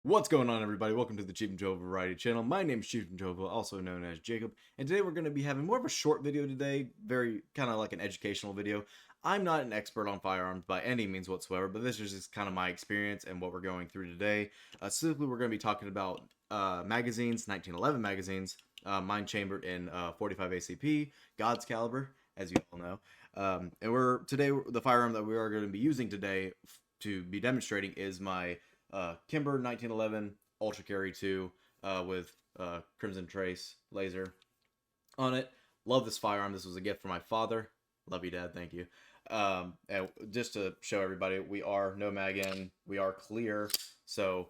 What's going on, everybody? Welcome to the Cheap and Jova Variety Channel. My name is Cheap and Jova, also known as Jacob, and today we're going to be having more of a short video today, very kind of like an educational video. I'm not an expert on firearms by any means whatsoever, but this is just kind of my experience and what we're going through today. Specifically, we're going to be talking about magazines, 1911 magazines, mine chambered in 45 ACP, God's caliber, as you all know. The firearm that we are going to be using today to be demonstrating is my Kimber 1911 Ultra Carry 2 with Crimson Trace laser on it. Love this firearm. This was a gift from my father. Love you, Dad. Thank you. And just to show everybody, we are no mag in. We are clear, so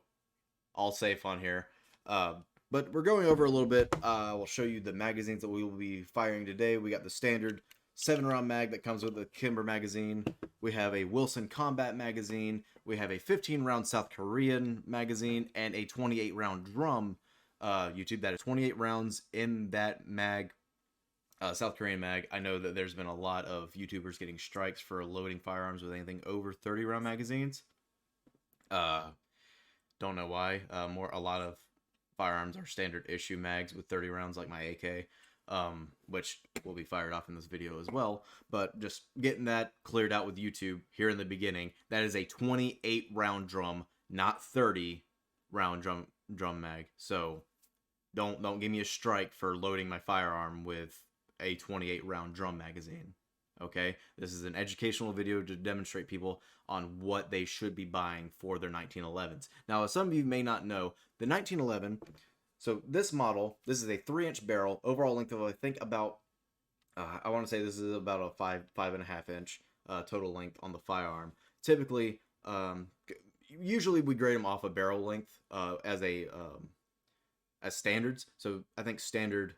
all safe on here. But we're going over a little bit. We'll show you the magazines that we will be firing today. We got the standard 7-round mag that comes with the Kimber magazine. We have a Wilson Combat magazine. We have a 15-round South Korean magazine and a 28-round drum. YouTube, that is 28 rounds in that mag, South Korean mag. I know that there's been a lot of YouTubers getting strikes for loading firearms with anything over 30-round magazines. Don't know why. A lot of firearms are standard issue mags with 30 rounds, like my AK. Which will be fired off in this video as well. But just getting that cleared out with YouTube here in the beginning, that is a 28 round drum, not 30 round drum mag. So don't give me a strike for loading my firearm with a 28 round drum magazine. Okay, this is an educational video to demonstrate people on what they should be buying for their 1911s. Now, as some of you may not know, the 1911. So this model, this is a 3-inch barrel, overall length of I think about, I want to say this is about a 5.5 inch total length on the firearm. Typically, usually we grade them off a barrel length as standards. So I think standard,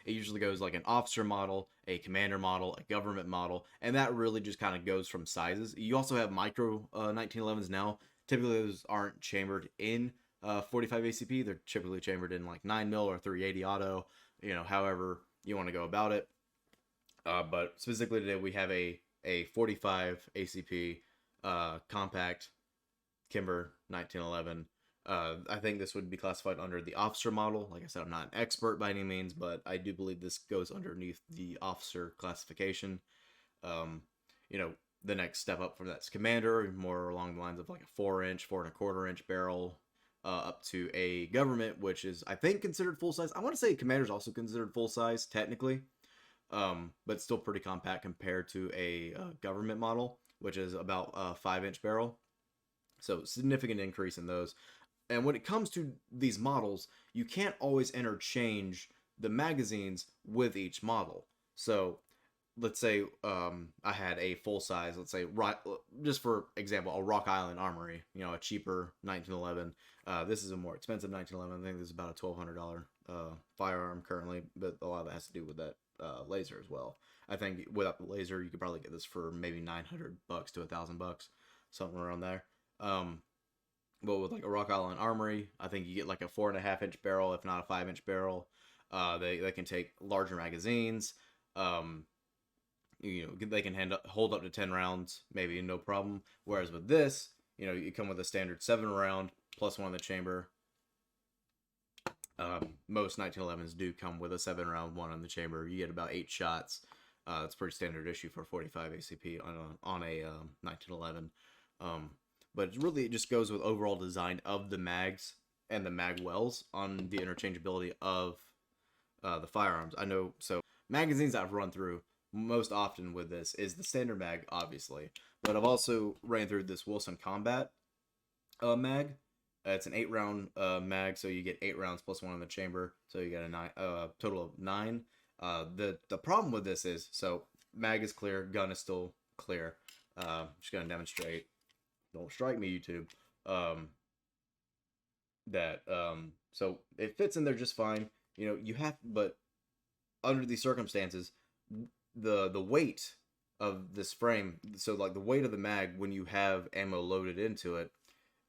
it usually goes like an officer model, a commander model, a government model, and that really just kind of goes from sizes. You also have micro 1911s now. Typically those aren't chambered in 45 ACP. They're typically chambered in like 9mm or 380 auto, however you want to go about it. But specifically today we have a 45 ACP compact Kimber 1911. I think this would be classified under the officer model. Like I said, I'm not an expert by any means, but I do believe this goes underneath the officer classification. The next step up from that's commander, more along the lines of like a 4-inch, 4.25-inch barrel, up to a government, which is, I think, considered full size. I want to say commander's also considered full size, technically, but still pretty compact compared to a government model, which is about a 5-inch barrel. So significant increase in those. And when it comes to these models, you can't always interchange the magazines with each model. So let's say I had a full size, let's say, just for example, a Rock Island Armory, a cheaper 1911. This is a more expensive 1911. I think this is about a $1,200 firearm currently, but a lot of that has to do with that laser as well. I think without the laser, you could probably get this for maybe $900 to $1,000, something around there. But with like a Rock Island Armory, I think you get like a 4.5-inch barrel, if not a 5-inch barrel. They can take larger magazines. They can hold up to 10 rounds, maybe no problem. Whereas with this, you come with a standard 7-round plus one in the chamber. Most 1911s do come with a 7-round one in the chamber. You get about 8 shots. It's pretty standard issue for 45 ACP on a 1911. But it just goes with overall design of the mags and the mag wells on the interchangeability of the firearms. I know, so magazines I've run through most often with this is the standard mag, obviously, but I've also ran through this Wilson Combat mag. It's an 8-round mag, so you get 8 rounds plus one in the chamber, so you get a total of 9. The problem with this is, so mag is clear, gun is still clear. Just gonna demonstrate. Don't strike me, YouTube. So it fits in there just fine. But under these circumstances, the weight of this frame, so like the weight of the mag when you have ammo loaded into it,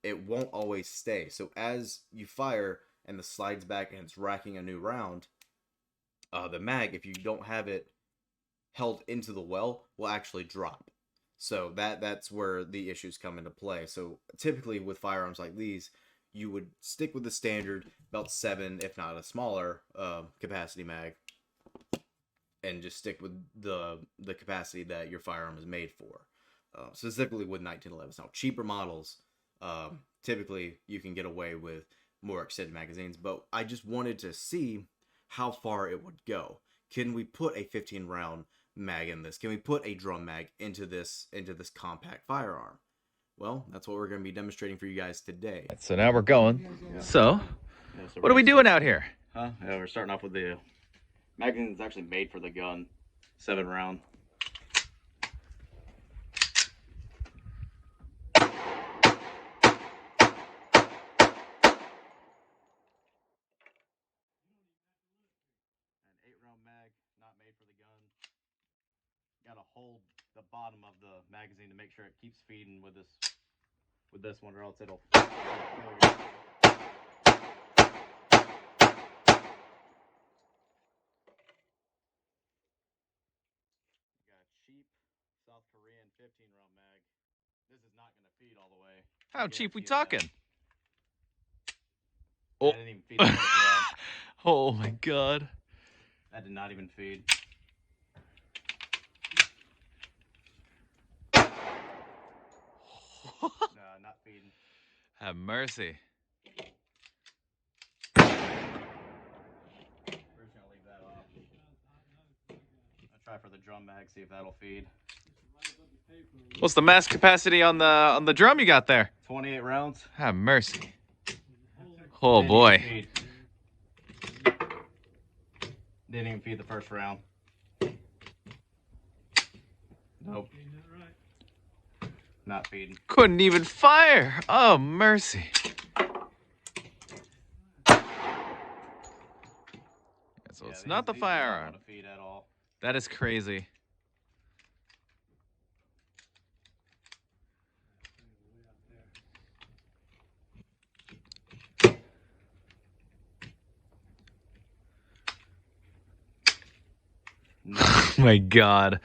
it won't always stay. So as you fire and the slides back and it's racking a new round, the mag, if you don't have it held into the well, will actually drop. So that's where the issues come into play. So typically with firearms like these, you would stick with the standard about 7, if not a smaller capacity mag, and just stick with the capacity that your firearm is made for. Specifically with 1911s. Now, cheaper models, typically you can get away with more extended magazines, but I just wanted to see how far it would go. Can we put a 15 round mag in this? Can we put a drum mag into this compact firearm? Well, that's what we're going to be demonstrating for you guys today. So now we're going. Yeah. So what are we doing out here? Yeah, we're starting off with the magazine that's actually made for the gun, 7 round. Mag, not made for the gun. Gotta hold the bottom of the magazine to make sure it keeps feeding with this one, or else it'll got a cheap South Korean 15 round mag. This is not gonna feed all the way. How cheap we talking? Oh. That didn't even feed the first round. Oh my god. That did not even feed. No, not feeding. Have mercy. We're just gonna leave that off. I'll try for the drum mag, see if that'll feed. What's the mass capacity on the drum you got there? 28 rounds. Have mercy. Oh boy. Didn't even feed the first round. Nope. Not feeding. Couldn't even fire. Oh, mercy. So it's not the firearm. Don't feed at all. That is crazy. No. Oh my god.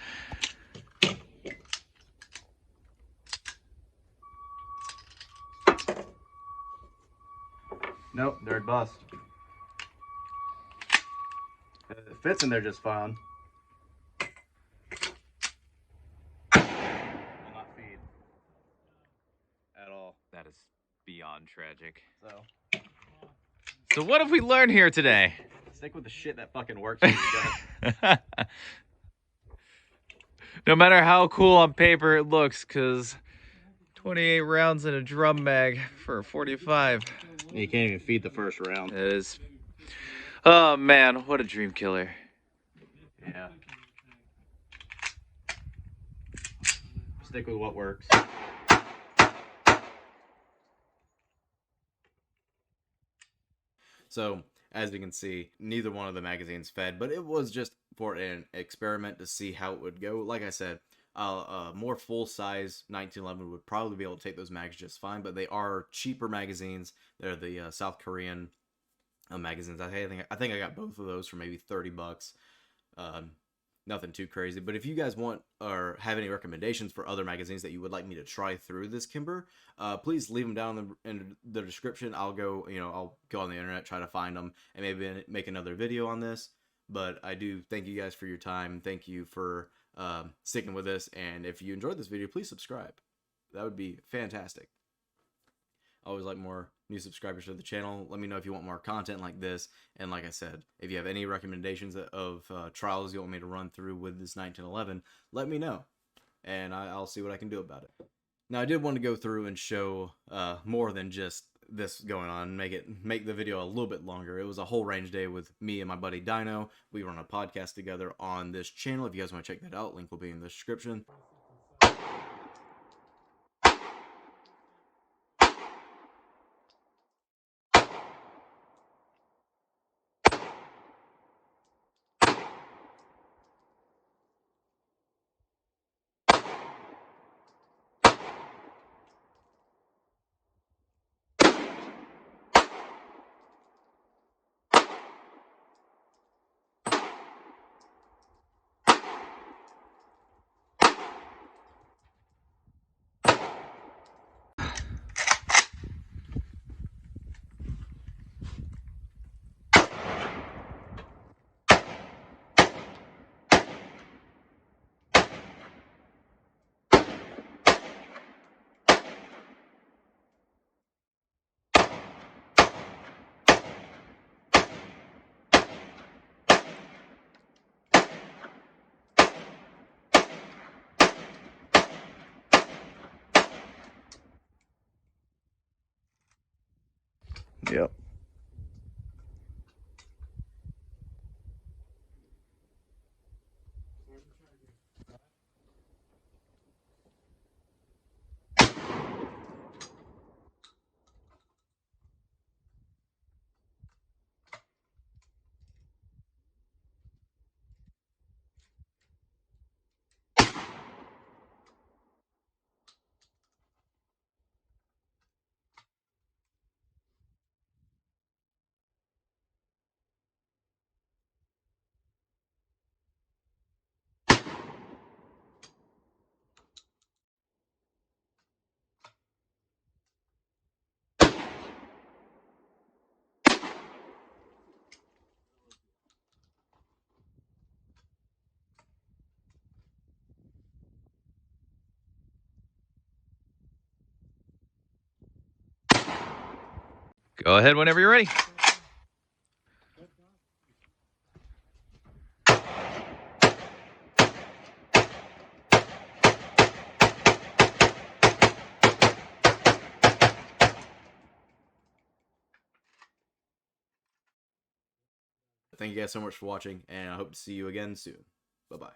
Nope, they're bust. It fits in there just fine. Will not feed at all. That is beyond tragic. So So what have we learned here today? stick with the shit that fucking works for you guys. No matter how cool on paper it looks, because 28 rounds in a drum mag for 45. You can't even feed the first round. It is. Oh man, what a dream killer. Yeah. Stick with what works. So, as we can see, neither one of the magazines fed, but it was just for an experiment to see how it would go. Like I said, more full-size 1911 would probably be able to take those mags just fine, but they are cheaper magazines. They're the South Korean magazines. I think I got both of those for maybe $30. Nothing too crazy, but if you guys want or have any recommendations for other magazines that you would like me to try through this Kimber, please leave them down in the description. I'll go on the internet, try to find them, and maybe make another video on this. But I do thank you guys for your time. Thank you for sticking with us, and if you enjoyed this video, please subscribe. That would be fantastic. I always like more new subscribers to the channel. Let me know if you want more content like this. And like I said, if you have any recommendations of trials you want me to run through with this 1911, let me know. And I'll see what I can do about it. Now, I did want to go through and show more than just this going on, make the video a little bit longer. It was a whole range day with me and my buddy Dino. We run a podcast together on this channel. If you guys want to check that out, link will be in the description. Yep. Go ahead whenever you're ready. Thank you guys so much for watching, and I hope to see you again soon. Bye-bye.